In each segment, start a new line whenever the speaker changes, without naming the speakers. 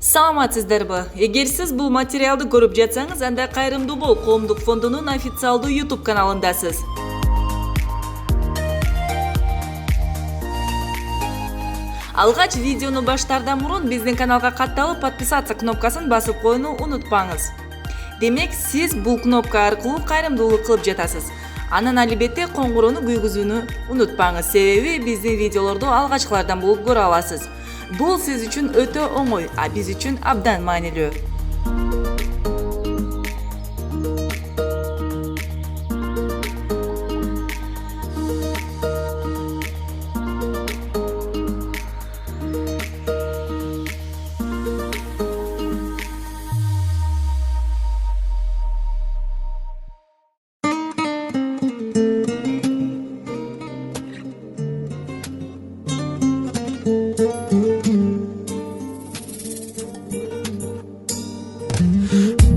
Саламатсыздарбы? Эгер сиз бул материалды көрүп жатсаңыз, анда Кайрымдуу бол коомдук фондунун официалдуу YouTube каналындасыз. Алгач видеону баштаардан мурун биздин каналга катталып, подписаться кнопкасын басып коюуну унутпаңыз. Демек, сиз бул кнопка аркылуу кайрымдуулук кылып жатасыз. Анан албетте коңгуроону күйгүзүүнү унутпаңыз, себеби биздин видеолорду алгачкылардан болуп көрө аласыз. Бул сиз үчүн өтө оңой, а биз үчүн абдан маанилүү.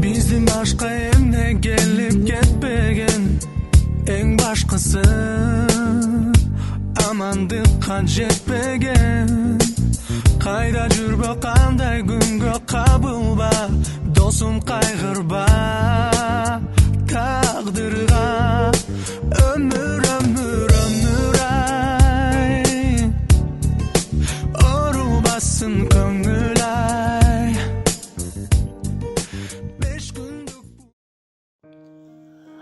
Биздин башка эмне келип кетпеген, эң башкысы амандыкка жетпеген. Кайда жүрбө, кандай күнгө кабылба, досум кайгырба тагдырга. Өмүр ай, оорубасын көңүл ай.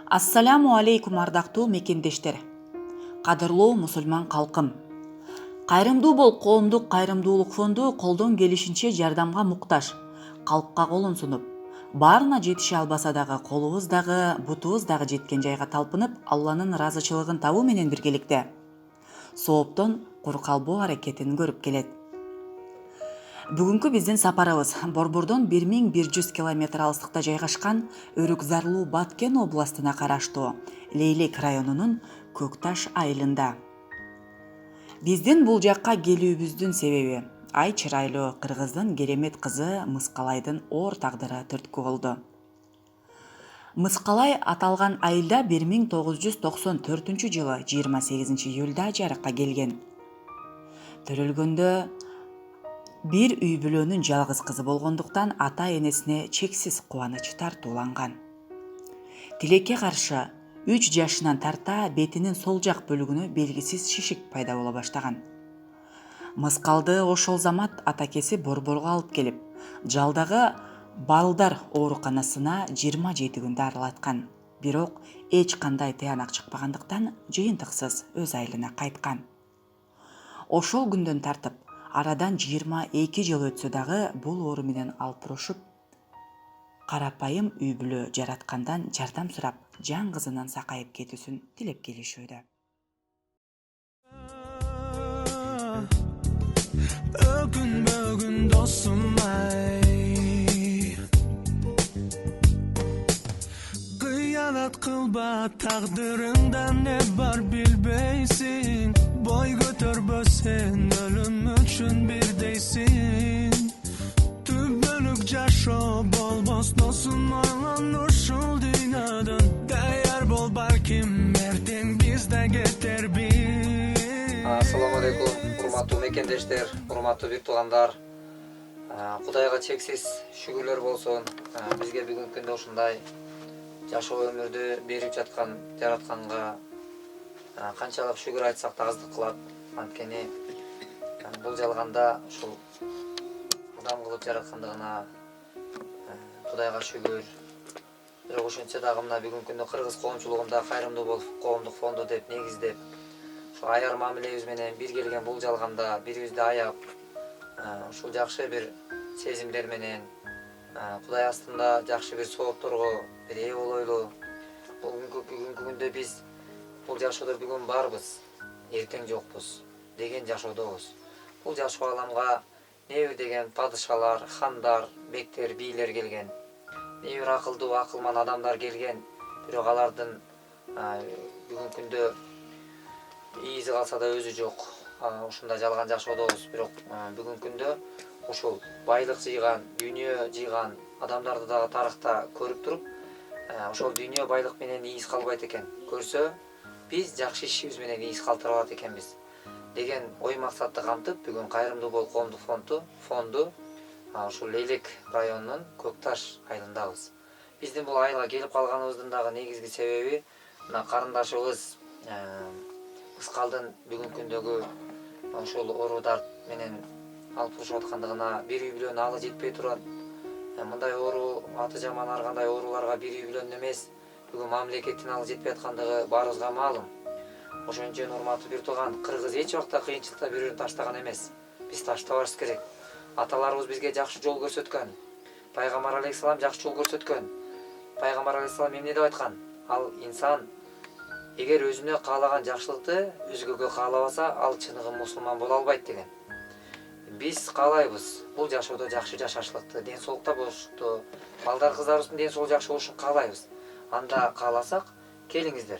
Ассаламу алейкум ардактуу мекендештер. Кадырлуу мусулман калкым. Кайрымдуу бол коомдук кайрымдуулук фонду колдон келишинче жардамга муктаж. Калкка колун сунуп, баарына жетише албаса дагы колубуз дагы, бутубуз дагы жеткен жайга талпынып, Алланын ыраазычылыгын табуу менен биргеликте сооптон кур калбоо аракетин көрүп келет. Бүгүнкү биздин сапарыбыз Борбордон 1100 километр алыстыкта жайгашкан Өрүкзарлуу Баткен областына караштуу Лейлек районунун Көкташ айылында. Биздин бул жакка келүүбүздүн себеби ай чырайлуу кыргыздын керемет кызы Мыскалайдын оор тагдыры түрткү болду. Мыскалай аталган айылда 1994 жылы 28 июлда жарыкка келген. Төрөлгөндө бир үй бүлөнүн жалгыз кызы болгондуктан ата энесине чексиз кубаныч тартууланган. Тилекке каршы 3 жашынан тарта бетинин сол жак бөлүгүнө белгисиз шишик пайда боло баштаган. Мыскалды ошол замат атакеси Борборго алып келип, жалдагы балдар ооруканасына 27 күндө аралаткан. Бирок эч кандай тыянак чыкпагандыктан жыйынтыксыз өз айылына кайткан. Ошол күндөн тартып арадан 22 жыл өтсө дагы бул оору менен алпурушуп, карапайым үй бүлө жараткандан жардам сурап, жан кызынан сакайып кетүүсүн тилеп келишүүдө.
Өкүнбөгүн досум ай, кыянат кылба, тагдырыңда не бар билбейсиң. Бой көтөрбөсөң өлүм үчүн бирдейсиң. Түбөлүк жашоо болбос досун ойлон ушул дүйнөдөн. Даяр бол, балким эртең биз да кетербиз.
Ассаламу алейкум, урматтуу мекендештер, урматтуу бир туугандар. Кудайга чексиз шүгүрлөр болсун. Бизге бүгүнкү күндө ушундай жашоо өмүрдү берип жаткан жаратканга канчалык шүгүр айтсак да аздык кылат. Анткени бул жалганда ушул адам кылып жараткандыгына Кудайга шүгүр. Бирок ошентсе дагы мына бүгүнкү күндө кыргыз коомчулугунда Кайрымдуу бол коомдук фонду деп негиздеп, ошо аяр мамилебиз менен бир келген бул жалганда бирибизди аяп, ушул жакшы бир сезимдер менен Кудай астында жакшы бир соопторго бир ээ болойлу. Бүгүнкү күндө биз бул жашоодо бүгүн барбыз, эртең жокпуз деген жашоодобуз. Бул жашоо аламга небир деген падышалар, хандар, бектер, бийлер келген. Небир акылдуу, акылман адамдар келген. Бирок алардын бүгүнкү күндө ийизи калса да өзү жок. Ушундай жалган жашоодобуз. Бирок бүгүнкү күндө ушул байлык жыйган, дүйнө жыйган адамдарды дагы тарыхта көрүп туруп, ошол дүйнө байлык менен ийиз калбайт экен. Көрсө, биз жакшы ишибиз менен ийиз калтыра алат экенбиз деген ой максатты камтып, бүгүн Кайрымдуу бол коомдук фонду ушул Лейлек районунун Көкташ айылындабыз. Биздин бул айылга келип калганыбыздын дагы негизги себеби мына карындашыбыз Мыскалдын бүгүнкү күндөгү ошол оору дарт менен алып урушуп аткандыгына бир үй бүлөнүн алы жетпей турат. Мындай оору аты жаман ар кандай ооруларга бир үй бүлөнүн эмес, бүгүн мамлекеттин алы жетпей аткандыгы баарыбызга маалым. Ошон үчүн урматтуу бир тууган, Кыргыз эч убакта кыйынчылыкта бири-бирин таштаган эмес. Биз таштабаш керек. Аталарыбыз бизге жакшы жол көрсөткөн. Пайгамбар алейхисалам жакшы жол көрсөткөн. Пайгамбар алейхисалам эмне деп айткан? Ал инсан эгер өзүнө каалаган жакшылыкты өзгөгө каалабаса, ал чыныгы мусулман боло албайт деген. Биз каалайбыз бул жашоодо жакшы жашашлыкты, ден соолукта болушту, балдар кыздарыбыздын ден соолугу жакшы болушун каалайбыз. Анда кааласак, келиңиздер.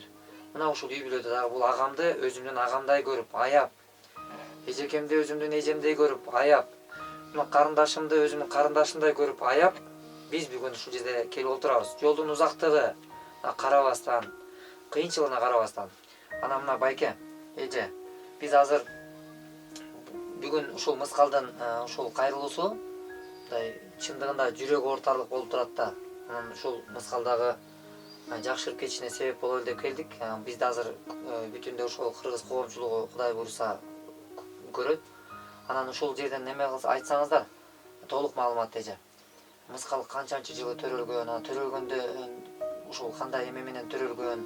Мына ушул үй бүлөдө дагы бул агамды өзүмдүн агамдай көрүп, аяп, эжекемди өзүмдүн эжемдей көрүп, аяп, мына карындашымды өзүмдүн карындашымдай көрүп, аяп, биз бүгүн ушул жерде келип отурабыз. Жолдун узактыгы карабастан, кыйынчылыгына карабастан. Ана мына байке, эже, биз азыр бүгүн ушул Мыскалдын ушул кайрылуусу чындыгында жүрөк оортарлык болуп турат да. Анан ушул Мыскалдагы жакшырып кетишине себеп бололу деп келдик. Бизде азыр бүтүндө ошол кыргыз коомчулугу Кудай буйруса көрөт. Анан ушул жерден неме айтсаңыздар, толук маалымат эже. Мыскал канчанчы жылы төрөлгөн, төрөлгөндө ушул кандай эме менен төрөлгөн,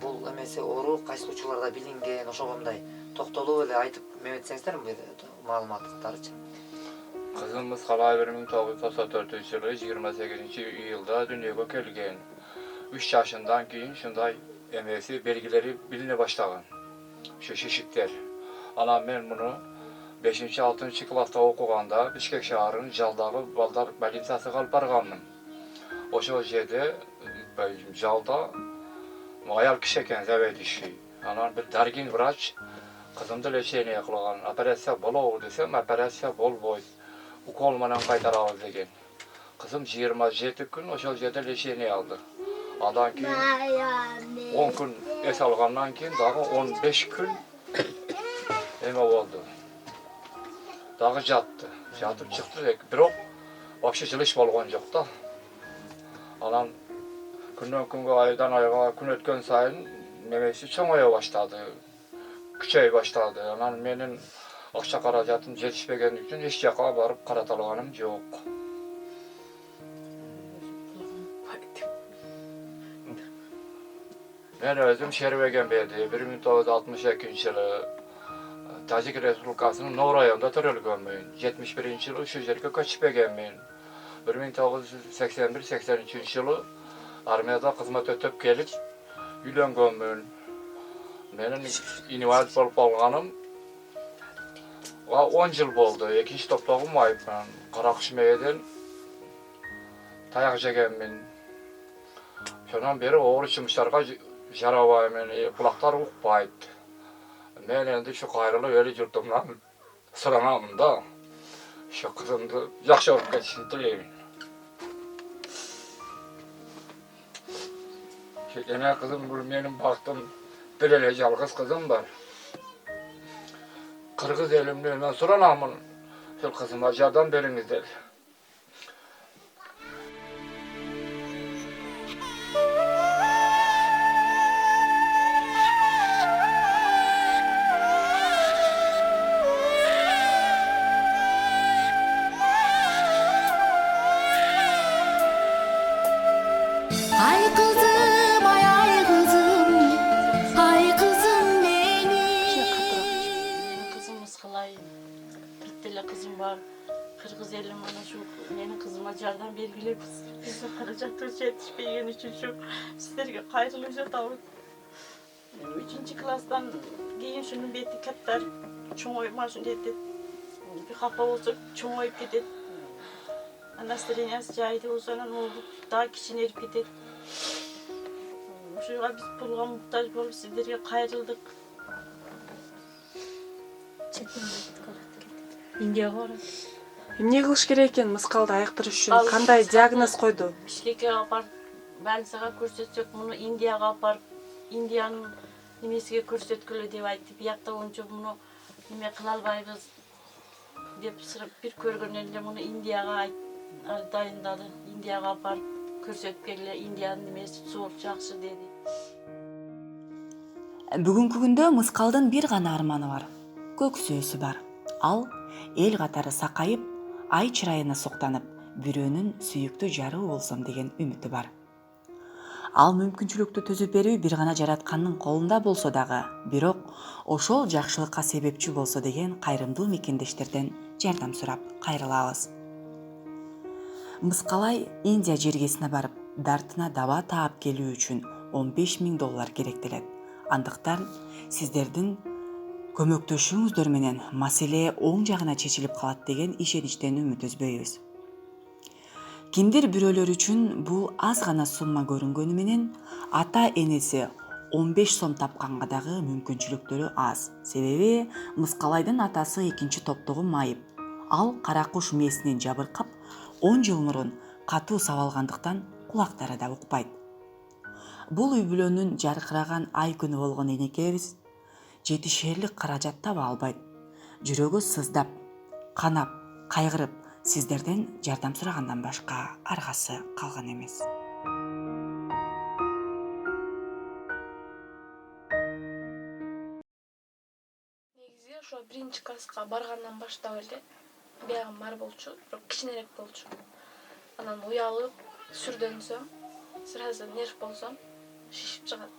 бул эмеси оору кайсы учурларда билинген, ошого мындай токтолуп эле айтып эметсеңиздер маалыматтарычы.
Kızım Мыскал 1994 yılı 28 yılda dünyaya kelgen. 3 yaşından keyin şunday emesi belgileri biline başlagan. Şu şişikler. Anam men bunu 5-6 klassda okuganda Bişkek şaharının Jaldağı Balдар больницасына алып барганмын. Ошол жерде Жалда аял киши экен, заведующий. Анан бир даргин врач кызымды лечение кылган. Операция болобу десем, операция болбойт. Укол менен кайтарабыз деген. Кызым 27 күн ошол жерде лечение алды. Андан кийин 10 күн эс алгандан кийин дагы 15 күн эме болду. Дагы жатты. Жатып чыкты, бирок вообще жылыш болгон жок да. Анан күндөн күнгө, айдан айга күн өткөн сайын немеси чоңое баштады. Күчөй баштады. Анан менин акча каражатым жетишпеген үчүн эч жака барып карата алганым жок. Мен өзüm Şervegen beydi. 1962 yılı Tacik Respublikasının Nor rayonunda төрөлгөнмүн. 71 yılı şu жерге көчүп келгенмин. 1981-83 yılı armiyada kızmat ötöp kelip үйлөнгөнмүn. Menin invalid bolup alganym 10 yıl boldu. Ekinci toplogum ayıpman. Karakışmeyeden tayak jegenmin. Şondan beri oğru çımışlarga jarabay kulaklar ukpayt. Men endi şu kayrılı öyle yurtumdan sıranamın da. Şu kızımdı yakşı olup geçişini dileyim. Ene kızım bu benim baktım bir ele yalgız kızım var. Kırgız elimden ben soranamın. Şu kızıma jardan beriңiздер.
Ay kızım, ay kızım, ay kızım benim.
Kızım Мыскалай, 40 tane kızım var. Kırgız elim ana şu benim kızıma jardan belgilep bizi karajatır yetişpegen üçün şu sizlerge kayrılıp жатабыз. 3. klassdan keyin şunun beti kattar çoğoyma şunu dedi. Bir kafa olsa çoğoyup gidet. Настроениясы жайды ошонан болду дагы кичинерип кетет. Ушуга биз пулга муктаж болуп сиздерге кайрылдык. Индияга барат.
Эмне кылыш керек экен Мыскалды айыктырыш үчүн? Кандай диагноз койду?
Бишкекке апарып больницага көрсөтсөк, муну Индияга апарып, Индиянын немесиге көрсөткүлө деп айтты. Биякта боюнча муну неме кыла албайбыз. деп бир көргөннөн эле муну Индияга дайындады. Индияга барып көрсөткенле Индиянын немеси зор жакшы деди.
Бүгүнкү күндө мыскалдын бир гана арманы бар. Көксөөсү бар. Ал эл катары сакайып, ай чырайына суктанып, бирөөнүн сүйүктүү жары болсом деген үмүтү бар. Ал мүмкүнчүлүктү түзүп берүү бир гана жараткандын колунда болсо дагы, бирок ошол жакшылыкка себепчи болсо деген кайрымдуу мекендештерден жардам сурап кайрылабыз. Мыскалай Индия жергесине барып, дартына даба таап келүү үчүн $15,000 керектелет. Андыктан сиздердин көмөктөшүүңүздөр менен маселе оң жагына чечилип калат деген ишеничтен үмүт үзбөйбүз. Кимдир бирөөлөр үчүн бул аз гана сумма көрүнгөнү менен ата энеси 15 сом тапканга дагы мүмкүнчүлүктөрү аз. Себеби Мыскалайдын атасы экинчи топтогу майып. Ал кара куш мээсинен жабыркап 10 жыл мурун катуу сабалгандыктан кулактары да укпайт. Бул үй бүлөнүн жаркыраган ай күнү болгон энекебиз жетишерлик каражат таба албайт. Жүрөгү сыздап, канап, кайгырып, сиздерден жардам сурагандан башка аргасы калган эмес.
Негизи ошо биринчи класска баргандан баштап эле биягым бар болчу, бирок кичинерээк болчу. Анан уялып, сүрдөнсөм, сразу нерв болсом, шишип чыгат.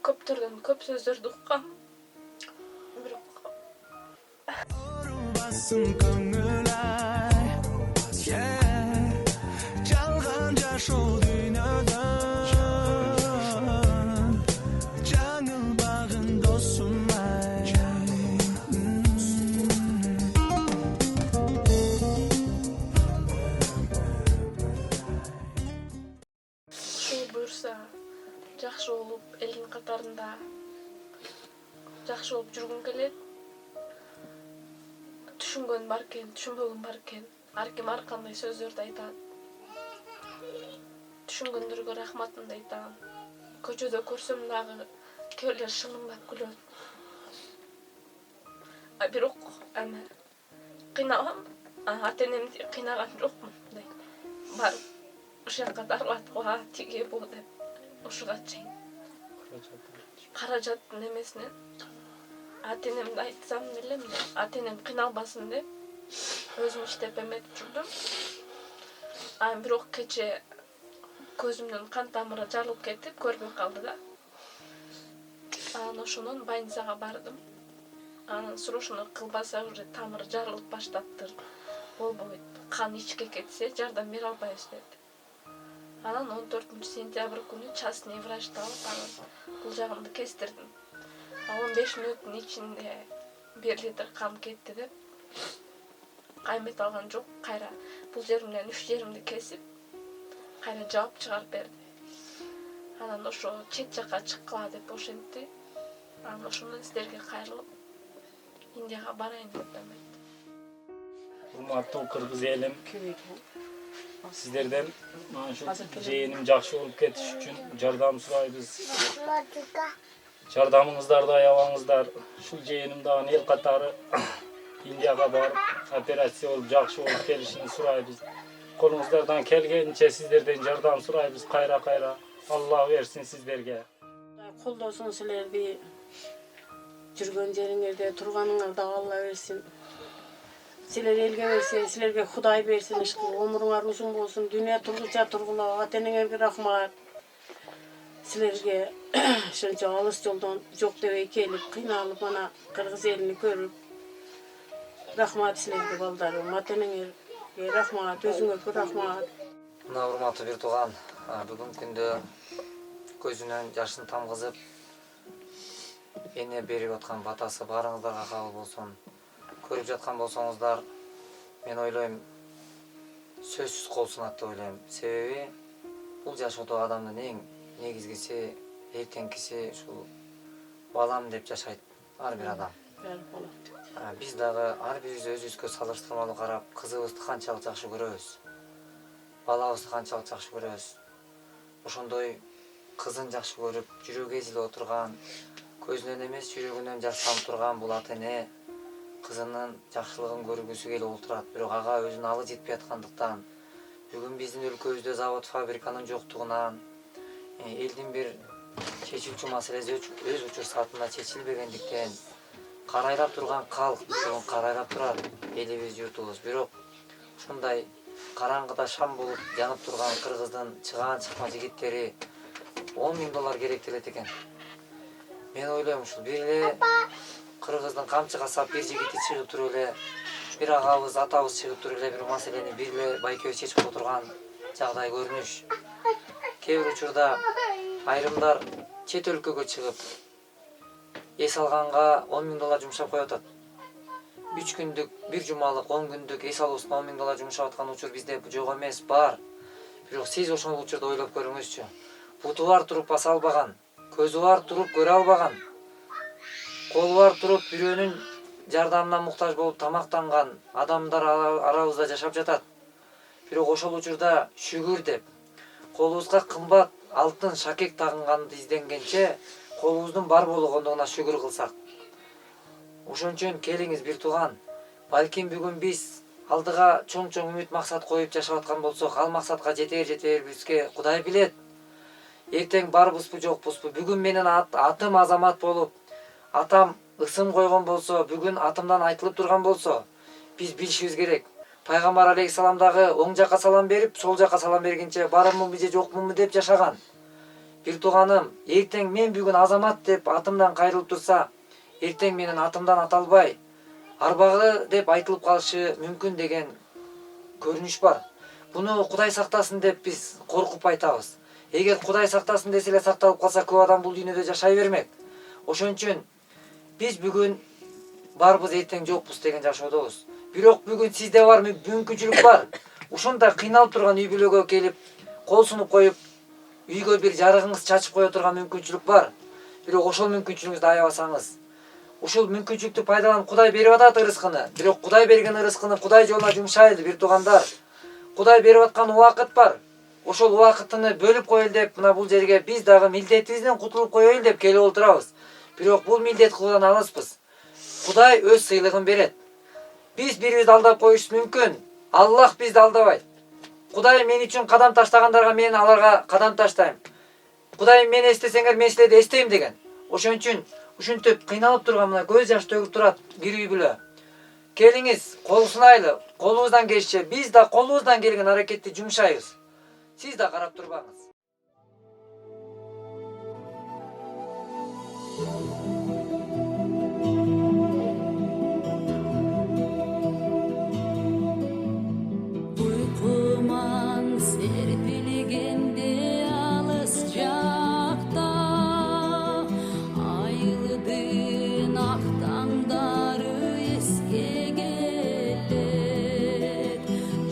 Көптөрдөн көп сөздөрдү уккам. Бирок
Basın көңүл ай жалган жашоо дүйнөдө жаңылбагын досум ай
ушул буюрса жакшы болуп, элдин катарында жакшы болуп жүргүм келет. Түшүнгөн бар экен, түшүнбөгөн бар экен. Ар ким ар кандай сөздөрдү айтат. Түшүнгөндөргө рахматымды айтам. Көчөдө көрсөм дагы кээ бирлер шыңыңдап күлөт. Бирок эми кыйнабам, ата энемди кыйнаган жокмун. Барып ошол жака дарылаткыла тиги бу деп ушуга чейин каражаттын эмесинен ата энемди айтсам деле ата энем кыйналбасын деп өзүм иштеп эметип жүрдүм. Бирок кече көзүмдүн кан тамыры жарылып кетип, көрбөй калды да. Анан ошонун больницага бардым. Анан срочно кылбаса уже тамыры жарылып баштаптыр. Болбойт. Кан ичке кетсе жардам бере албайбыз деди. Анан 14 сентябрь күнү частный врачты алып, анан бул жагымды кестирдим. 15 мүнөттүн ичинде 1 литр кан кетти деп каймет алган жок. Кайра бул жеримден 3 жеримди кесип, кайра жаап чыгарып берди. Анан ошо чет жака чыккыла деп ошентти. Анан ошондон сиздерге кайрылып Индияга барайын деп айтты.
Урматтуу кыргыз элим, сиздерден ушул жээним жакшы болуп кетиш үчүн жардам сурайбыз. Жардамыңыздарды аябаңыздар. Ушул жээним дагы эл катары Индияга барып операция болуп жакшы болуп келишин сурайбыз. Колуңуздардан келгенинче сиздерден жардам сурайбыз. Кайра Алла берсин сиздерге.
Колдосун силерди. Жүргөн жериңерде турганыңарда Алла берсин. Силер элге берсин, силерге Кудай берсин, өмүрүңөр узун болсун, дүйнө тургуча тургула, ата энеңерге рахмат. Силерге ошончо алыс жолдон жок дебей келип, кыйналып, ана кыргыз элини көрүп, рахмат силерге балдарым, ата энеңерге рахмат, өзүңөргө рахмат.
Мына урматтуу бир тууган, бүгүнкү күндө көзүнөн жашын тамгызып, эне берип аткан батасы баарыңыздарга кабыл болсун. Көрүп жаткан болсоңуздар, мен ойлойм, сөзсүз кол сунат деп ойлойм. Себеби бул жашоодо адамдын эң негизгиси, эртеңкиси ушул балам деп жашайт ар бир адам.
бәрі болады.
Биз дагы ар бирибиз өзүбүзгө салыштырмалуу карап, кызыбызды канчалык жакшы көрөбүз, балабызды канчалык жакшы көрөбүз. Ошондой кызын жакшы көрүп, жүрөгү эзилип отурган, көзүнөн эмес жүрөгүнөн жаштанып турган бул ата-эне кызынын жакшылыгын көргүсү келип отурат. Бирок ага өзүнүн алы жетпей аткандыктан, бүгүн биздин өлкөбүздө завод, фабриканын жоктугунан, элдин бир чечүүчү маселеси өз учур саатында чечилбегендиктен карайлап турган калк бүгүн карайлап турат элибиз, журтубуз. Бирок ушундай караңгыда шам болуп жанып турган кыргыздын чыгаан-чыкма жигиттери $10.000 керектелет экен. Мен ойлойм, ушул бир эле кыргыздын камчы касап бир жигити чыгып туруп эле, бир агабыз, атабыз чыгып туруп эле бир маселени бир эле байкебиз чечип отурган жагдай көрүнүш. Кээ бир учурда айрымдар чет өлкөгө чыгып эс алганга $10.000 жумшап коюп атат. 3 күндүк, бир жумалык, 10 күндүк эс алуусуна $10.000 жумшап аткан учур бизде жок эмес, бар. Бирок сиз ошол учурда ойлоп көрүңүзчү. Буту бар туруп баса албаган, көзү бар туруп көрө албаган, колу бар туруп бирөөнүн жардамына муктаж болуп тамактанган адамдар арабызда жашап жатат. Бирок ошол учурда шүгүр деп колубузга кымбат алтын шакек тагынганды изденгенче колубуздун бар болгондугуна шүгүр кылсак. Ошон үчүн келиңиз бир тууган, балким бүгүн биз алдыга чоң үмүт максат коюп жашап аткан болсок, ал максатка жетербизге Кудай билет. Эртең барбызбы жокпузбу, бүгүн менин атым азамат болуп, атам ысым койгон болсо, бүгүн атымдан айтылып турган болсо, биз билишибиз керек. Пайгамбар алейхиссалам дагы оң жака салам берип, сол жака салам бергенче барыммынбы же жокмунбу деп жашаган. Бир тууганым, эртең мен бүгүн азамат деп атымдан кайрылып турса, эртең менин атымдан аталбай, арбагы деп айтылып калышы мүмкүн деген көрүнүш бар. Буну Кудай сактасын деп биз коркуп айтабыз. Эгер Кудай сактасын десе эле сакталып калса, көп адам бул дүйнөдө жашай бермек. Ошон үчүн биз бүгүн барбыз, эртең жокпуз деген жашоодобуз. Бирок бүгүн сизде бар мүмкүнчүлүк бар. Ушундай кыйналып турган үй бүлөгө келип, кол сунуп коюп, үйгө бир жарыгыңыз чачып кое турган мүмкүнчүлүк бар. Бирок ошол мүмкүнчүлүгүңүздү аябасаңыз, ушул мүмкүнчүлүктү пайдаланып Кудай берип атат ырыскыны. Бирок Кудай берген ырыскыны Кудай жолуна жумшайлы, бир туугандар. Кудай берип аткан убакыт бар. Ошол убакытыны бөлүп коелу деп, мына бул жерге биз дагы милдетибизден кутулуп коелу деп келип отурабыз. Бирок бул милдет кылуудан алыспыз. Кудай өз сыйлыгын берет. Биз бирибизди алдап коюшубуз мүмкүн. Аллах бизди алдабайт. Кудай мен үчүн кадам таштагандарга мен аларга кадам таштайм. Кудай мени эстесеңер мен силерди эстейм деген. Ошон үчүн ушинтип кыйналып турган мына көз жаш төгүп турат бир үй бүлө. Келиңиз, кол сунайлы, колубуздан келишче биз да колубуздан келген аракетти жумшайбыз. Сиз да карап турбаңыз.
Uykuman serpilgende alыс жакта, айылдын ак таңдары эске келет.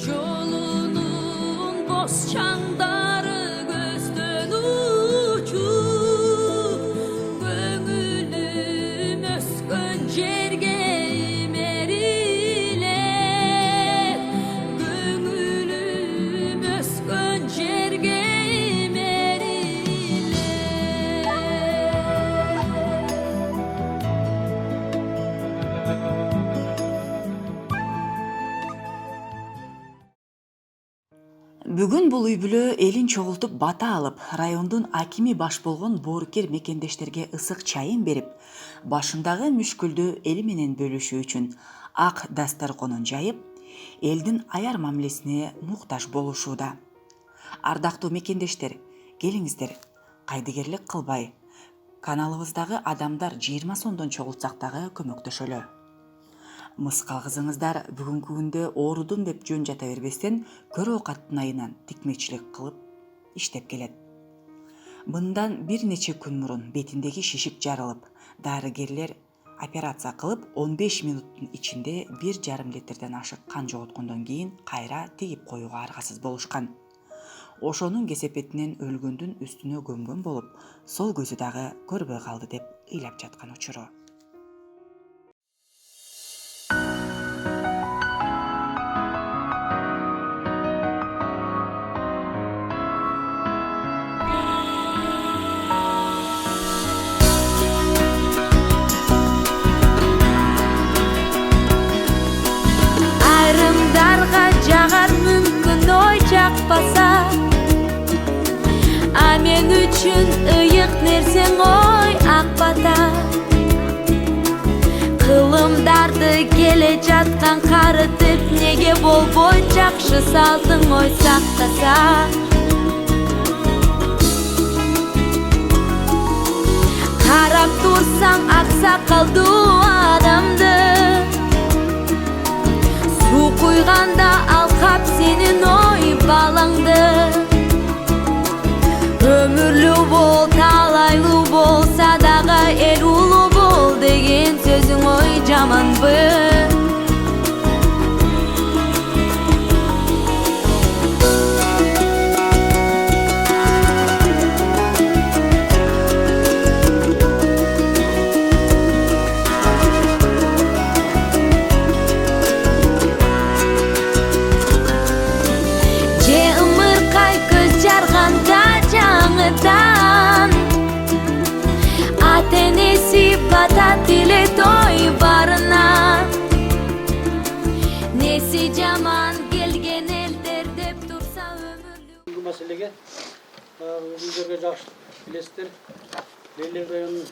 Жолунун боз чаңдары көздөн учуп, көңүлүм өскөн жерге имерилет. Көңүлүм өскөн жерге имерилет.
Бүгүн бул үй бүлө элин чогултуп бата алып, райондун акими баш болгон боорукер мекендештерге ысык чайын берип, башындагы мүшкүлдү эли менен бөлүшүү үчүн ак дасторконун жайып, элдин аяр мамилесине муктаж болушууда. Ардактуу мекендештер, келиңиздер, кайдыгерлик кылбай, каналыбыздагы адамдар 20 сомдон чогултсак дагы көмөктөшөлү. Мыскал кызыңыздар бүгүнкү күндө оорудум деп жөн жата бербестен, көрө оокаттын айынан тикмекчилик кылып иштеп келет. Мындан бир нече күн мурун бетиндеги шишик жарылып, дарыгерлер операция кылып 15 минуттун ичинде 1,5 литрден ашык кан жоготкондон кийин кайра тигип коюуга аргасыз болушкан. Ошонун кесепетинен өлгөндүн үстүнө көмгөн болуп, сол көзү дагы көрбөй калды деп ыйлап жаткан учуру.
үчүн ыйык нерсең ой ак бата. Кылымдарды келе жаткан карытып неге болбой жакшы салтың ой сактаса. Карап турсаң аксакалдуу адамды, суу куйганда алкап сенин ой балаңды. Өмүрлүү бол, талайлуу болса дагы эл улуу бол деген сөзүң ой жаманбы? Же ымыркай көз жарганда жаңыдан, ата-энеси бата тилет ой барына. Неси жаман келген элдер деп турса өмүрлүү.
Бүгүнкү маселеге өзүңүзгө жакшы билесиздер. Лейлек районунун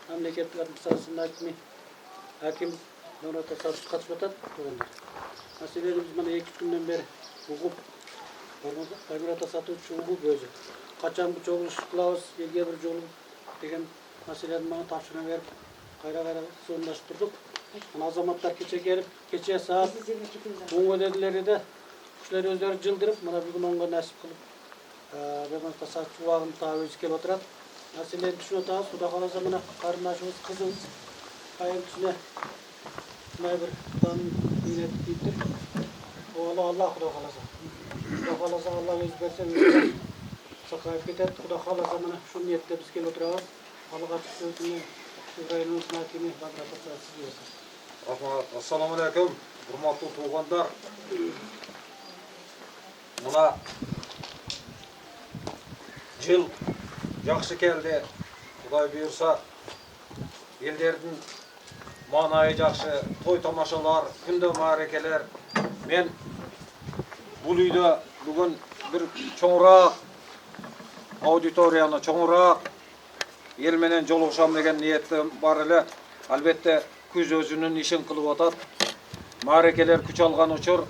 мамлекеттик администрациянын аким Мурат Асадов катышып атат. Маселени биз мына 2 күндөн бери угуп, Мурат Асадович угуп өзү качан чогулуш кылабыз, элге бир жолу деген маселени мага тапшырма берип, кайра суундаштып турдук. Мына азаматтар кече саат 10 дедилер эди. Кишилер өздөрү жылдырып, мына бүгүн 10го насип кылып, Мурат Асадович убагын таап өзү келип отурат. Маселени түшүнүп атабыз. Кудай кааласа мына карындашыбыз, кызыбыз айылчысына мына бир данын ийнет тийиптир. Алла Кудай кааласа. Кудай кааласа Алла өзү берсе сакайып кетет. Кудай кааласа мына ушул ниетте биз келип отурабыз. Алга өзүнүн районубуздун акими Мурат Асадович.
Рахмат. Ассаламу алейкум. Урматтуу туугандар. Мына жыл жакшы келди. Кудай буйрса, элдердин маанайы жакшы, той тамашалар, күндө маарекелер. Мен бул үйдө бүгүн бир чоңураак аудиторияны, чоңураак эл менен жолугушам деген ниетим бар эле. Албетте күз өзүнүн ишин кылып атат. Маарекелер күч алган учур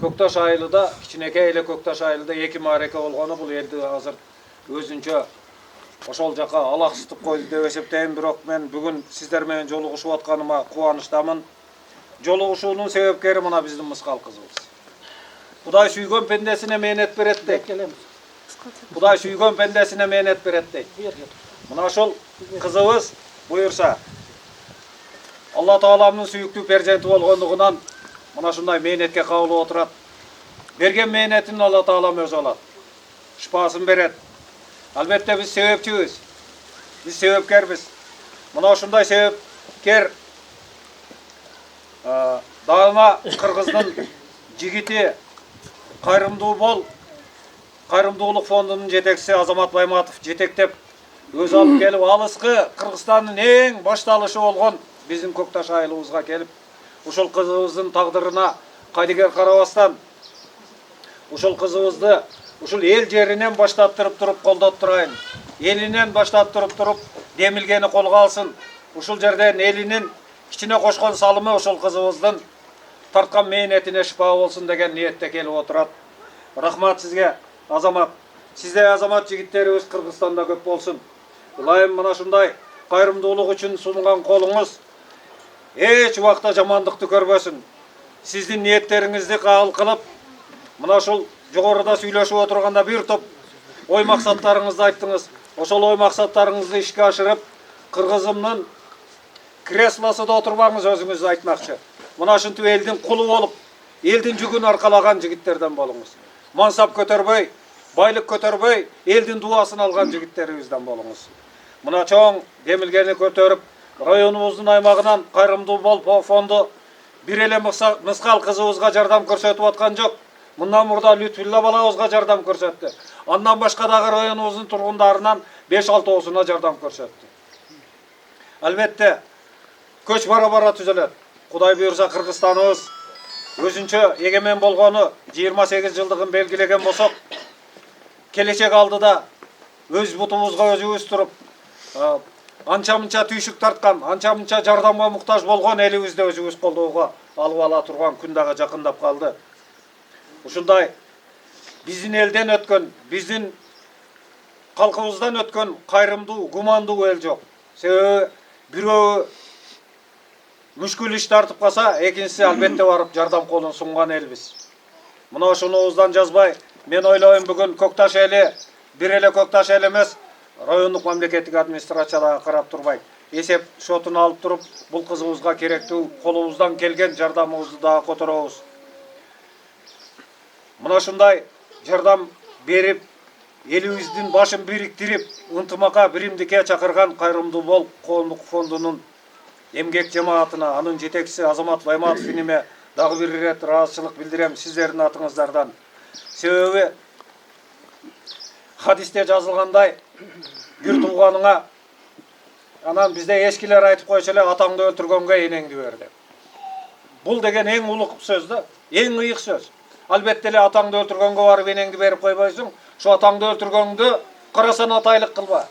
Көкташ айылында, кичинекей эле Көкташ айылында 2 маареке болгону бул элди азыр өзүнчө ошол жака алаксытып койду деп эсептейм. Бирок мен бүгүн сиздер менен жолугушуп атканыма кубанычтамын. Жолугушуунун себепкери мына биздин мыскал кызыбыз. Кудай сүйгөн пендесине мээнет берет дейт. Кудай сүйгөн пендесине мээнет берет дейт. Мына ошол кызыбыз буйрса Алла Тааламдын сүйүктүү перзенти болгондугунан мына ушундай мээнетке кабылып отурат. Берген мээнетин Алла Таалам өзү алат. Шыпасын берет. Албетте биз себепчүбүз. Биз себепкербиз. Мына ушундай себепкер дагына кыргыздын жигити кайрымдуу бол Кайрымдуулук фондунун жетекчиси Азамат Байматов жетектеп өзү алып келип алыскы Кыргызстандын эң башталышы болгон биздин Көкташ айылыбызга келип, ушул кызыбыздын тагдырына кайдыгер карабастан, ушул кызыбызды ушул эл жеринен баштаттырып туруп колдоп турайын. Элинен баштаттырып туруп демилгени колго алсын. Ушул жерден элинин кичине кошкон салымы ушул кызыбыздын тарткан мээнетине шыпа болсун деген ниетте келип отурат. Рахмат сизге, Азамат. Сиздей азамат жигиттерибиз Кыргызстанда көп болсун. Ылайым мына ушундай кайрымдуулук үчүн сунган колуңуз эч убакта жамандыкты көрбөсүн. Сиздин ниеттериңизди кабыл кылып, мына ушул жогоруда сүйлөшүп отурганда бир топ ой максаттарыңызды айттыңыз. Ошол ой максаттарыңызды ишке ашырып, кыргызымдын креслосунда отурбаңыз өзүңүз айтмакчы. Мына ушинтип элдин кулу болуп, элдин жүгүн аркалаган жигиттерден болуңуз. Мансап көтөрбөй, байлык көтөрбөй, элдин дубасын алган жигиттерибизден болуңуз. Мына чоң демилгени көтөрүп, районубуздун аймагынан Кайрымдуу бол фонду бир эле мыскал кызыбызга жардам көрсөтүп аткан жок. Мындан мурда Лютфилла балабызга жардам көрсөттү. Андан башка дагы районубуздун тургундарынан 5-6 жардам көрсөттү. Албетте көч бара-бара түзөлөт. Кудай буйрса Кыргызстаныбыз өзүнчө эгемен болгону 28 жылдыгын белгилеген болсок, келечек алдыда өз бутубузга өзүбүз туруп, анча-мынча түйшүк тарткан, анча-мынча жардамга муктаж болгон элибизди өзүбүз колдоого алып ала турган күн дагы жакындап калды. Ушундай биздин элден өткөн, биздин калкыбыздан өткөн кайрымдуу, гумандуу эл жок. Себеби бирөө мүшкүл иш тартып калса, экинчиси албетте барып жардам колун сунган элбиз. Мына ошонубуздан жазбай, мен ойлойм бүгүн Көкташ эли бир эле Көкташ эл эмес, райондук мамлекеттик администрациядагы карап турбайт. Эсеп шотун алып туруп, бул кызыбызга керектүү колубуздан келген жардамыбызды дагы которобуз. Мына ушундай жардам берип, элибиздин башын бириктирип, ынтымакка, биримдикке чакырган Кайрымдуу бол коомдук фондунун эмгек жамаатына, анын жетекчиси Азамат Байматов иниме дагы бир ирет ыраазычылык билдирем сиздердин атыңыздардан. Себеби хадисте жазылгандай, бир тууганыңа, анан бизде эскилер айтып койчу эле, атаңды өлтүргөнгө энеңди бер деп. Бул деген эң улук сөз да, эң ыйык сөз. Албетте эле атаңды өлтүргөнгө барып энеңди берип койбойсуң, ошо атаңды өлтүргөңдү карасан атайлык кылба.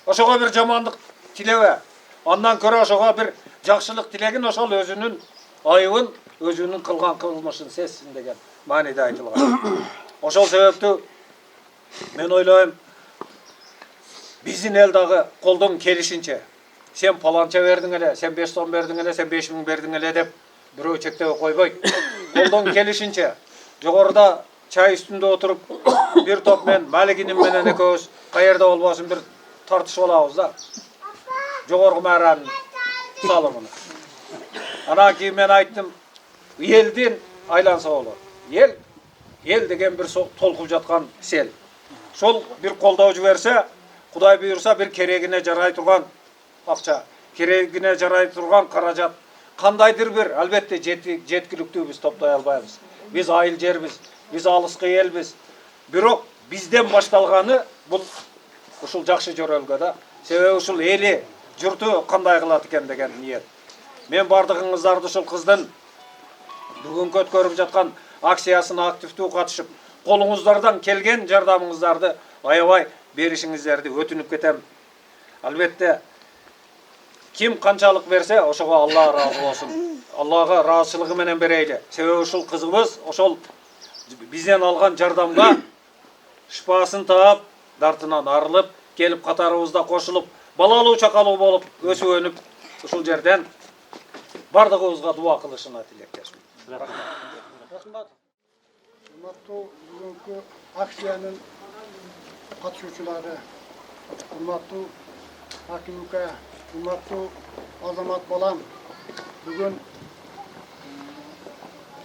Ошого бир жамандык тилебе. Андан көрө ошого бир жакшылык тилегин, ошол өзүнүн айыбын, өзүнүн кылган кылмышын сезсин деген мааниде айтылган. Ошол себептүү мен ойлойм, биздин эл дагы колдон келишинче, сен паланча бердиң эле, сен 5 сом бердиң эле, сен 5000 бердиң эле деп бирөө чектеп койбойт. Колдон келишинче жогоруда чай үстүндө отуруп, бир топ мен Малигиним менен экөөбүз каерде болбосун бир тартышып алабыз да. Жогорку мээранын салымына. Анан кийин мен айттым, элдин айланса болот. Эл деген бир толкуп жаткан сел. Шол бир колдоо жиберсе, Кудай буйрса бир керегине жарай турган акча, керегине жарай турган каражат, кандайдыр бир албетте жеткиликтүү биз топтой албайбыз. Биз айыл жербиз, биз алыскы элбиз. Бирок бизден башталганы бул ушул жакшы жөрөлгө да. Себеби ушул эли, журту кандай кылат экен деген ниет. Мен бардыгыңыздарды ушул кыздын бүгүнкү өткөрүп жаткан акциясына активдүү катышып, колуңуздардан келген жардамыңыздарды аябай беришиңиздерди өтүнүп кетем. Албетте ким канчалык берсе, ошого Алла ыраазы болсун. Аллага ыраазычылыгы менен берейли. Себеби ушул кызыбыз ошол бизден алган жардамга шыпасын таап, дартынан арылып, келип катарыбызда кошулуп, балалуу чакалуу болуп, өсүп өнүп, ушул жерден бардыгыбызга дуа кылышына тилектешмин. Рахмат.
Урматтуу бүгүнкү акциянын катышуучулары, урматтуу Акимука, урматтуу Азамат балам, бүгүн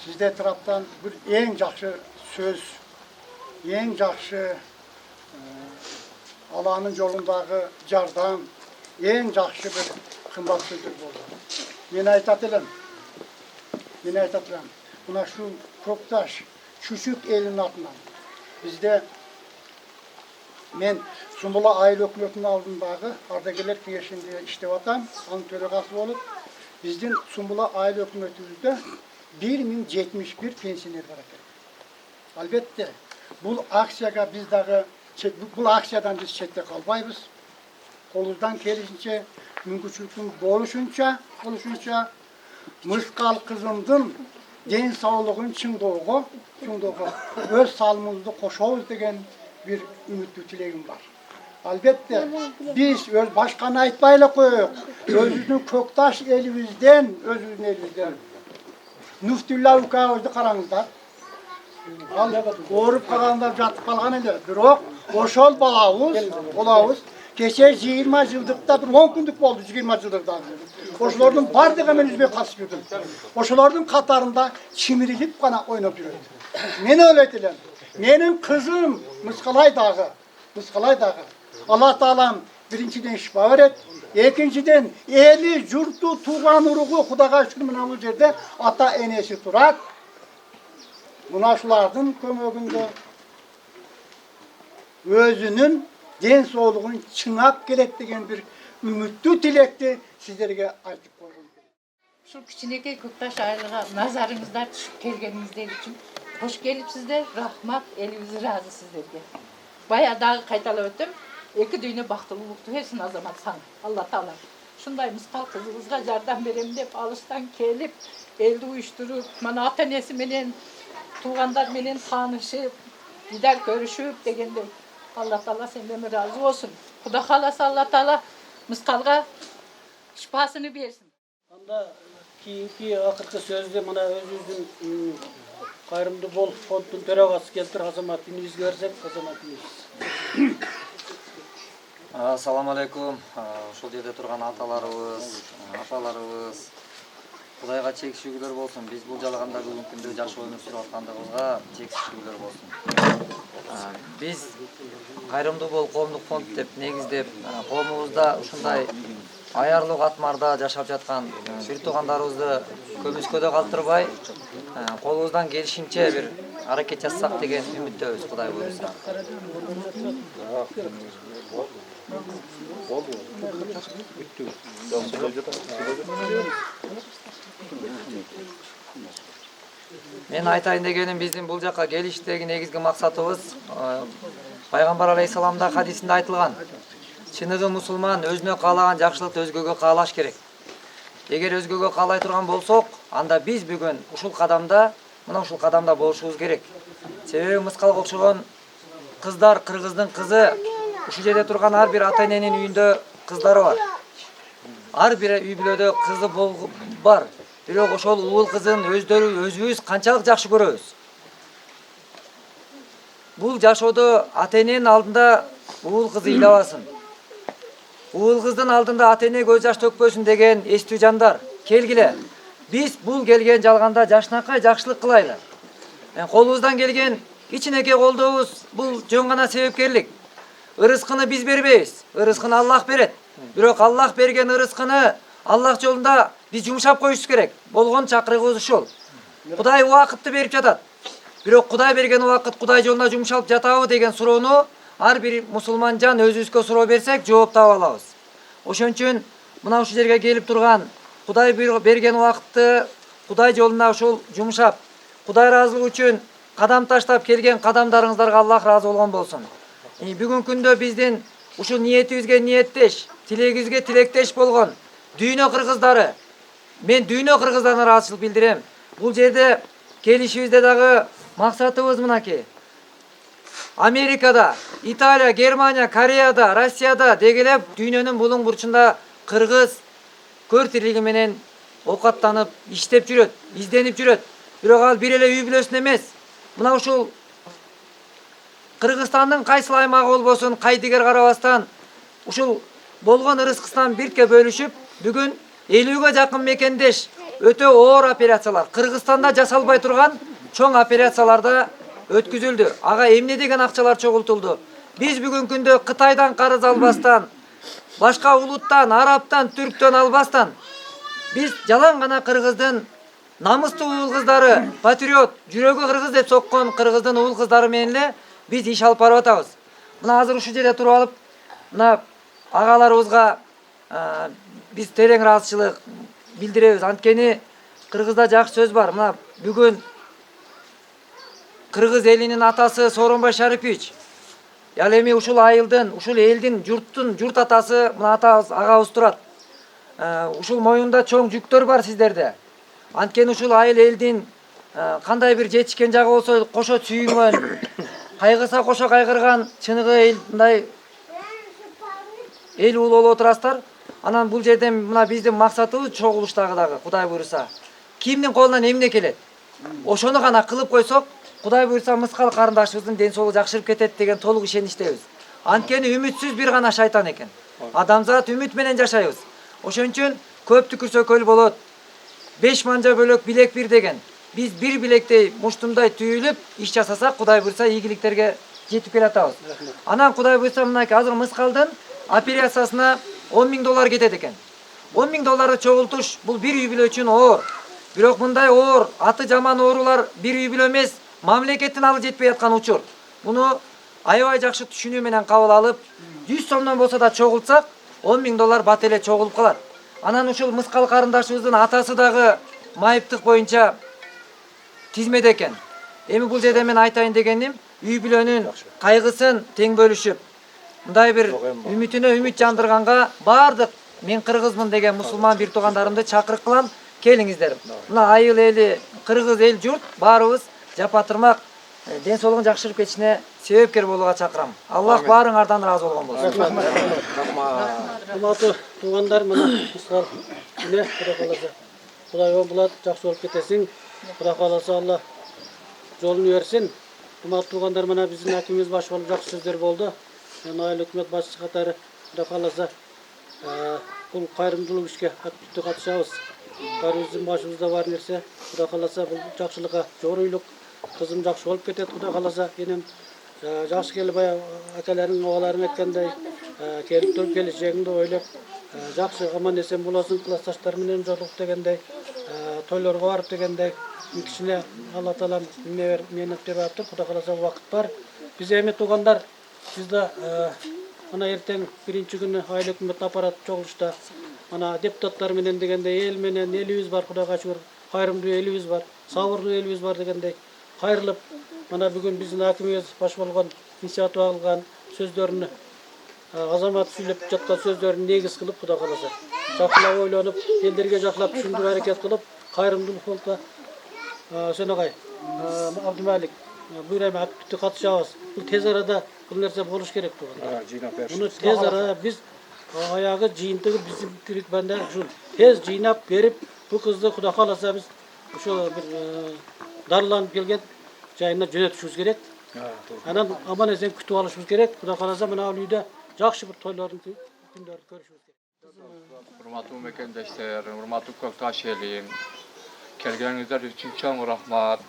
сиздер тараптан бир эң жакшы сөз, эң жакшы Алланын жолундагы жардам, эң жакшы бир кымбат сөздөр болду. Мен айтат элем, мына шу Көкташ Чүчүк элинин атынан бизде мен Сумбула айыл өкмөтүнүн алдындагы ардагерлер кеңешинде иштеп атам, анын төрагасы болуп, биздин Сумбула айыл өкмөтүбүздө 1071 пенсионер бар экен. Албетте, бул акцияга биз дагы бул акциядан биз четте калбайбыз. Колубуздан келишинче, мүмкүнчүлүктүн болушунча Мыскал кызымдын ден соолугун чыңдоого өз салымыбызды кошобуз деген бир үмүттүү тилегим бар. Албетте, биз башканы айтпай эле коелук. Өзүбүздүн Көкташ элибизден, Нүфтүлла укабызды караңыздар. Ал ооруп калганда жатып калган эле. Бирок ошол балабыз кече 20 жылдыкта бир 10 күндүк болду, 20 жылдыкта. Ошолордун бардыгы мен үзбөй катышып жүрдүм. Ошолордун катарында чимирилип гана ойноп жүрөт. Мен ойлойт элем, менин кызым Мыскалай дагы. Алла Таалам биринчиден шифа берет, экинчиден эли, журту, тууган уругу Кудайга шүкүр менен бул жерде ата энеси турат. Мына ушулардын көмөгүндө өзүнүн ден соолугун чыңап келет деген бир үмүттүү тилекти сиздерге айтып койгум.
Ушул кичинекей Көкташ айылга назарыңыздар түшүп келгениңиздер үчүн кош келипсиздер. Рахмат, элибиз ыраазы сиздерге. Бая дагы кайталап өтөм. эки дүйнө бактылуулукту берсин Азамат сага Алла таала. Ушундай мыскал кызыбызга жардам берем деп алыстан келип, элди уюштуруп, мана ата энеси менен, туугандар менен таанышып, дидар көрүшүп дегендей. Алла таала сенден ыраазы болсун. Куда кааласа Алла таала мыскалга шифасын берсин.
Анда кийинки акыркы сөздү мына өзүбүздүн Кайрымдуу Бол фондунун төрагасы келтир Азамат инибизге берсек, Азамат инибиз.
Ассаламу алейкум. Ушул жерде турган аталарыбыз, апаларыбыз, Кудайга чек шүгүлөр болсун. Биз бул жалганда бүгүнкү күндө жашоо өмүр сүрүп аткандыгыбызга чексиз шүгүлөр болсун. Биз Кайрымдуу Бол коомдук фонд деп негиздеп, коомубузда ушундай аярлуу катмарда жашап жаткан бир туугандарыбызды көмүскөдө калтырбай, колубуздан келишинче бир аракет жасасак деген үмүттөбүз, Кудай буйруса. Мен айтайын дегеним, биздин бул жака келиштеги негизги максатыбыз Пайгамбар алейхисаламда хадисинде айтылган: чыныгы мусулман өзүнө каалаган жакшылыкты өзгөгө каалаш керек. Эгер өзгөгө каалай турган болсок, анда биз бүгүн ушул кадамда болушубуз керек. Себеби мыскалга окшогон кыздар, кыргыздын кызы, ушул жерде турган ар бир ата эненин үйүндө кыздары бар. Ар бир үй бүлөдө кызы бар. Бирок ошол уул кызын өзүбүз канчалык жакшы көрөбүз. Бул жашоодо ата эненин алдында уул кызы ыйлабасын. Уул кыздын алдында ата эне көз жаш төкпөсүн деген эстүү жандар, келгиле. Биз бул келген жалганда жашынакай жакшылык кылайлы. Колубуздан келген кичинекей колдообуз бул жөн гана себепкерлик. Ырыскыны биз бербейбиз. Ырыскыны Аллах берет. Бирок Аллах берген ырыскыны Аллах жолунда биз жумшап коюшубуз керек. Болгон чакырыгыбыз ушул. Кудай убакытты берип жатат. Бирок Кудай берген убакыт Кудай жолуна жумшалып жатабы деген суроону ар бир мусулман жан өзүбүзгө суроо берсек, жооп таба алабыз. Ошон үчүн мына ушул жерге келип турган Кудай берген убакытты Кудай жолуна ушул жумшап, Кудай ыраазылыгы үчүн кадам таштап келген кадамдарыңыздарга Аллах ыраазы болгон болсун. Бүгүнкү күндө биздин ушул ниетибизге ниеттеш, тилегибизге тилектеш болгон дүйнө кыргыздары, мен дүйнө кыргыздарына ыраазычылык билдирем. Бул жерде келишибизде дагы максатыбыз мынакей: Америкада, Италия, Германия, Кореяда, Россияда дегелеп дүйнөнүн булуң бурчунда кыргыз көр тирлиги менен оокаттанып, иштеп жүрөт, изденип жүрөт. Бирок ал бир эле үй бүлөсүн эмес, мына ушул Кыргызстандын кайсыл аймагы болбосун, кайдыгер карабастан ушул болгон ырыскысынан бирке бөлүшүп, бүгүн 50ге жакын мекендеш өтө оор операциялар, Кыргызстанда жасалбай турган чоң операцияларда өткүзүлдү. Ага эмне деген акчалар чогултулду. Биз бүгүнкү күндө Кытайдан карыз албастан, башка улуттан, арабтан, түрктөн албастан, биз жалаң гана кыргыздын намыстуу уул кыздары, патриот, жүрөгү кыргыз деп соккон кыргыздын уул кыздары менен эле биз иш алып барып атабыз. Мына азыр ушул жерде туруп алып, мына агаларыбызга биз терең ыраазычылык билдиребиз. Анткени кыргызда жакшы сөз бар. Мына бүгүн кыргыз элинин атасы Сооронбай Шарипович, ал эми ушул айылдын, ушул элдин, журт атасы мына агабыз турат. Ушул моюнда чоң жүктөр бар сиздерде. Анткени ушул айыл элдин кандай бир жетишкен жагы болсо кошо сүйүнгөн, кайгырса кошо кайгырган чыныгы мындай эл ул болуп отурасыздар. Анан бул жерде мына биздин максатыбыз чогулуштагы дагы Кудай буйруса кимдин колунан эмне келет, ошону гана кылып койсок, Кудай буйруса мыскал карындашыбыздын ден соолугу жакшырып кетет деген толук ишеничтебиз. Анткени үмүтсүз бир гана шайтан экен. Адамзат үмүт менен жашайбыз. Ошон үчүн көп түкүрсө көл болот. 5 манжа бөлөк билек бир деген. Биз бир билектей муштумдай түйүлүп иш жасасак, Кудай буйруса ийгиликтерге жетип келатабыз. Анан Кудай буйруса мынакей азыр мыскалдын операциясына $10.000 кетет экен. $10.000 чогултуш бул бир үй бүлө үчүн оор. Бирок мындай оор, аты жаман оорулар бир үй бүлө эмес, мамлекеттин алы жетпей аткан учур. Муну аябай жакшы түшүнүү менен кабыл алып, 100 сомдон болсо да чогултсак, $10.000 бат эле чогулуп калат. Анан ушул мыскал карындашыбыздын атасы дагы майыптык боюнча тизмеде экен. Эми бул жерде мен айтайын дегеним, үй бүлөнүн кайгысын тең бөлүшүп, мындай бир үмүтүнө үмүт жандырганга баардык мен кыргызмын деген мусулман бир туугандарымды чакырык кылам, келиңиздер. Мына айыл эли, кыргыз эл журт баарыбыз жапа-тырмак ден соолугун жакшырып кетишине себепкер болууга чакырам. Аллах баарыңардан ыраазы болгон болсун.
Урматтуу туугандар, мына мисал міне Кудай кааласа. Кудай болот, жакшы болуп кетесиң. Кудай кааласа Алла жолун берсин. Урматтуу туугандар, мына биздин акимибиз баш болуп жакшы сөздөр болду. Мен айыл өкмөт башчысы катары Кудай кааласа бул кайрымдуулук ишке активдүү катышабыз. Баарыбыздын башыбызда бар нерсе, Кудай кааласа бул жакшылыкка жоруйлук. Кызым жакшы болуп кетет, Кудай кааласа. Энем жакшы келип акаларың, огаларың айткандай, келип туруп келечегиңди ойлоп, жакшы аман эсен болосуң, классташтар менен жолугуп дегендей, тойлорго барып дегендей, кичине Алла Таалам менет берип атып, Кудай кааласа убакыт бар. Биз эми туугандар, бизде мына эртең биринчи күнү айыл өкмөт аппарат чогулушта мына депутаттар менен дегендей эл менен элибиз бар, Кудайга шүгүр, кайрымдуу элибиз бар, сабырдуу элибиз бар дегендей кайрылып, мына бүгүн биздин акимибиз баш болгон инициатива алган сөздөрүнү азамат сүйлөп жаткан сөздөрүн негиз кылып, Кудай кааласа жакшылап ойлонуп, элдерге жакшылап түшүндүрүп аракет кылып, кайрымдуулук болсо Сөнөгай Абдымалик бул эми активдүү катышабыз. Бул тез арада бул нерсе болуш керек туугандар. Муну тез арада биз аягы жыйынтыгы биздин тирик банда ушул тез жыйнап берип, бул кызды Кудай кааласа биз ошо бир дарыланып келген жайына жөнөтүшүбүз керек. Анан аман эсен күтүп алышыбыз керек. Кудай кааласа мына үйдө жакшы бир тойлордун күндөрүн көрүшүбүз керек.
Урматтуу мекендештер, урматтуу Көкташ элим, келгениңиздер үчүн чоң рахмат.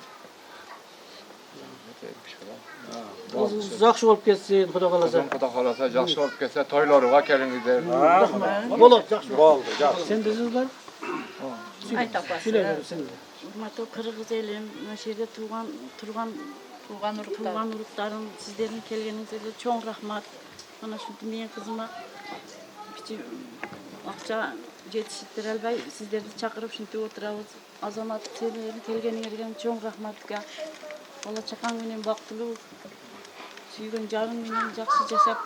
Жакшы болуп кетсин, Кудай кааласа.
Кудай кааласа жакшы болуп кетсе, тойлорго келиңиздер.
Болот, жакшы болду. Сен десиң бар?
Айт апасы.
Сүйлөй бер сен.
Урматтуу кыргыз элим, мына жерде тууган уруктарым, сиздердин келгениңизге чоң рахмат. Мына ушинтип менин кызыма акча жетиштире албай сиздерди чакырып ушинтип отурабыз. Азамат силердин келгениңерге чоң рахмат. Бала чакаң менен бактылуу, сүйгөн жарың менен жакшы жашап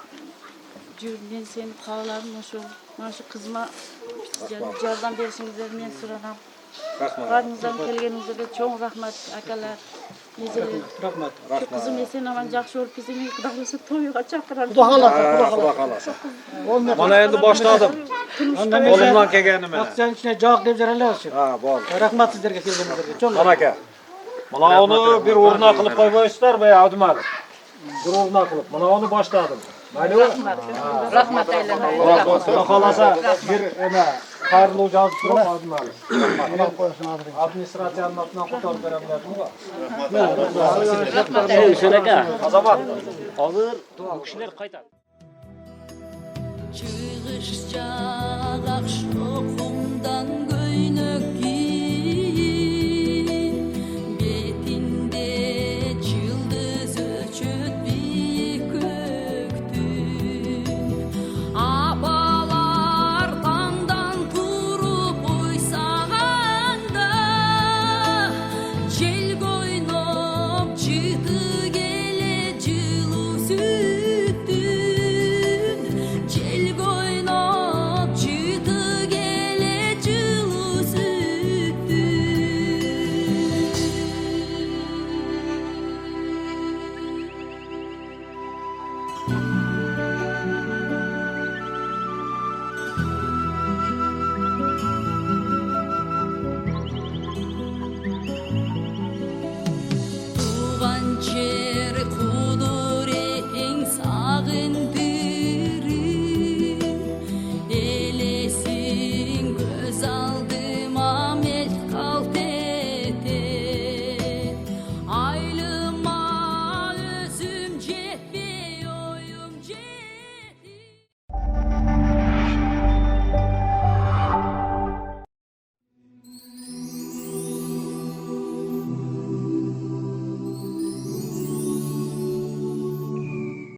жүр. Мен сени кааларым ошол. Мына ушу кызыма жардам беришиңиздерди мен суранам. Баарыңыздан келгениңизге чоң рахмат, акалар, эжелер.
Рахмат.
Кызым эсен аман жакшы болуп кетсе, мен Кудай кааласа тойго чакырам.
Кудай кааласа.
Мана энди баштадым. Колумдан келгени менен.
Акчанын ичине жак деп жаралабызчы.
болду.
Рахмат сиздерге келгениңизге. Чоң
Анаке. Мына onu bir urna kılıp koyboysunlar be Abdumalik. Bir urna kılıp. Mına onu başladım. Alo.
Rahmat eyleyin.
Kuda kalasa bir karlı жазып тұрып Abdumalik. Administrasiyanın altından kurtarıp verebilirim bu. Azamat. Alır. Bu kişiler kaytar.
Çıgışacak akşokumdan göynök